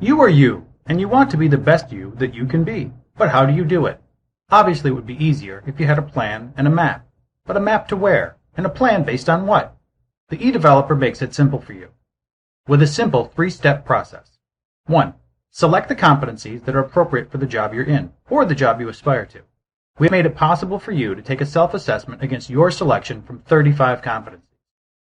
You are you, and you want to be the best you that you can be. But how do you do it? Obviously it would be easier if you had a plan and a map. But a map to where? And a plan based on what? The eDeveloper makes it simple for you, with a simple 3-step process. 1. Select the competencies that are appropriate for the job you're in, or the job you aspire to. We have made it possible for you to take a self-assessment against your selection from 35 competencies.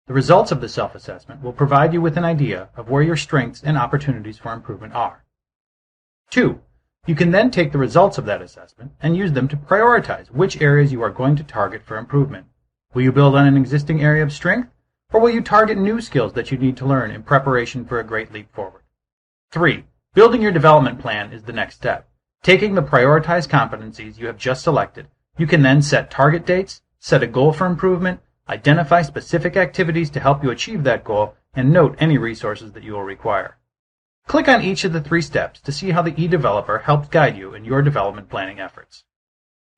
The results of the self-assessment will provide you with an idea of where your strengths and opportunities for improvement are. 2. You can then take the results of that assessment and use them to prioritize which areas you are going to target for improvement. Will you build on an existing area of strength, or will you target new skills that you need to learn in preparation for a great leap forward? 3. Building your development plan is the next step. Taking the prioritized competencies you have just selected, you can then set target dates, set a goal for improvement, identify specific activities to help you achieve that goal, and note any resources that you will require. Click on each of the 3 steps to see how the eDeveloper helps guide you in your development planning efforts.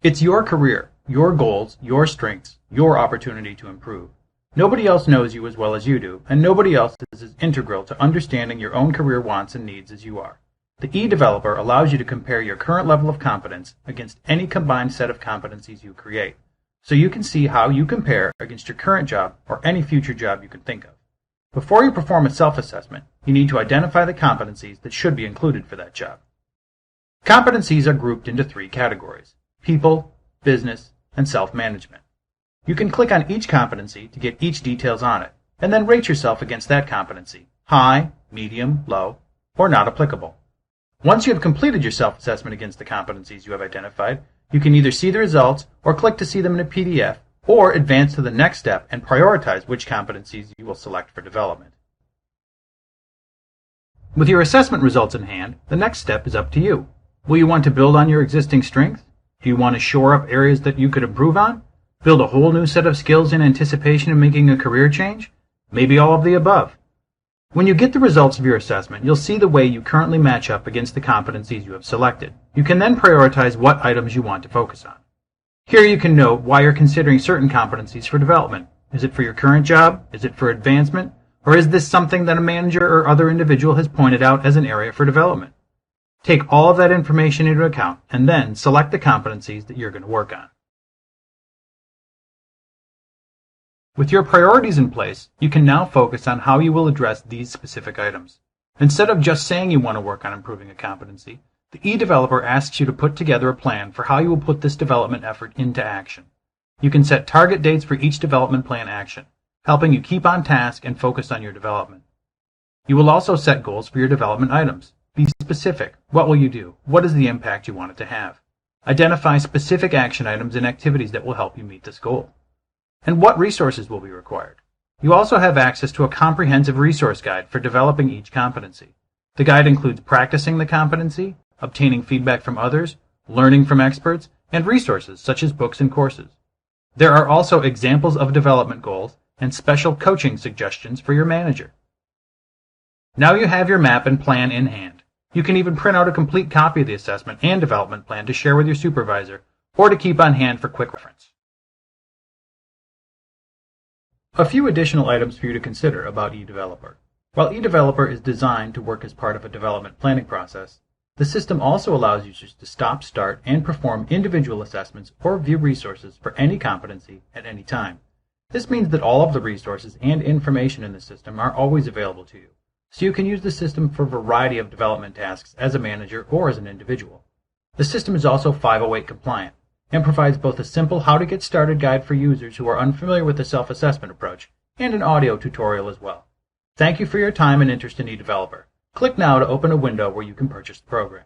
It's your career, your goals, your strengths, your opportunity to improve. Nobody else knows you as well as you do, and nobody else is as integral to understanding your own career wants and needs as you are. The eDeveloper allows you to compare your current level of competence against any combined set of competencies you create, so you can see how you compare against your current job or any future job you can think of. Before you perform a self-assessment, you need to identify the competencies that should be included for that job. Competencies are grouped into 3 categories: people, business, and self-management. You can click on each competency to get each details on it, and then rate yourself against that competency: high, medium, low, or not applicable. Once you have completed your self-assessment against the competencies you have identified, you can either see the results or click to see them in a PDF, or advance to the next step and prioritize which competencies you will select for development. With your assessment results in hand, the next step is up to you. Will you want to build on your existing strengths? Do you want to shore up areas that you could improve on? Build a whole new set of skills in anticipation of making a career change? Maybe all of the above. When you get the results of your assessment, you'll see the way you currently match up against the competencies you have selected. You can then prioritize what items you want to focus on. Here you can note why you're considering certain competencies for development. Is it for your current job? Is it for advancement? Or is this something that a manager or other individual has pointed out as an area for development? Take all of that information into account and then select the competencies that you're going to work on. With your priorities in place, you can now focus on how you will address these specific items. Instead of just saying you want to work on improving a competency, the eDeveloper asks you to put together a plan for how you will put this development effort into action. You can set target dates for each development plan action, helping you keep on task and focus on your development. You will also set goals for your development items. Be specific. What will you do? What is the impact you want it to have? Identify specific action items and activities that will help you meet this goal. And what resources will be required? You also have access to a comprehensive resource guide for developing each competency. The guide includes practicing the competency, obtaining feedback from others, learning from experts, and resources such as books and courses. There are also examples of development goals and special coaching suggestions for your manager. Now you have your map and plan in hand. You can even print out a complete copy of the assessment and development plan to share with your supervisor or to keep on hand for quick reference. A few additional items for you to consider about eDeveloper. While eDeveloper is designed to work as part of a development planning process, the system also allows users to stop, start, and perform individual assessments or view resources for any competency at any time. This means that all of the resources and information in the system are always available to you, so you can use the system for a variety of development tasks as a manager or as an individual. The system is also 508 compliant, and provides both a simple how to get started guide for users who are unfamiliar with the self-assessment approach, and an audio tutorial as well. Thank you for your time and interest in eDeveloper. Click now to open a window where you can purchase the program.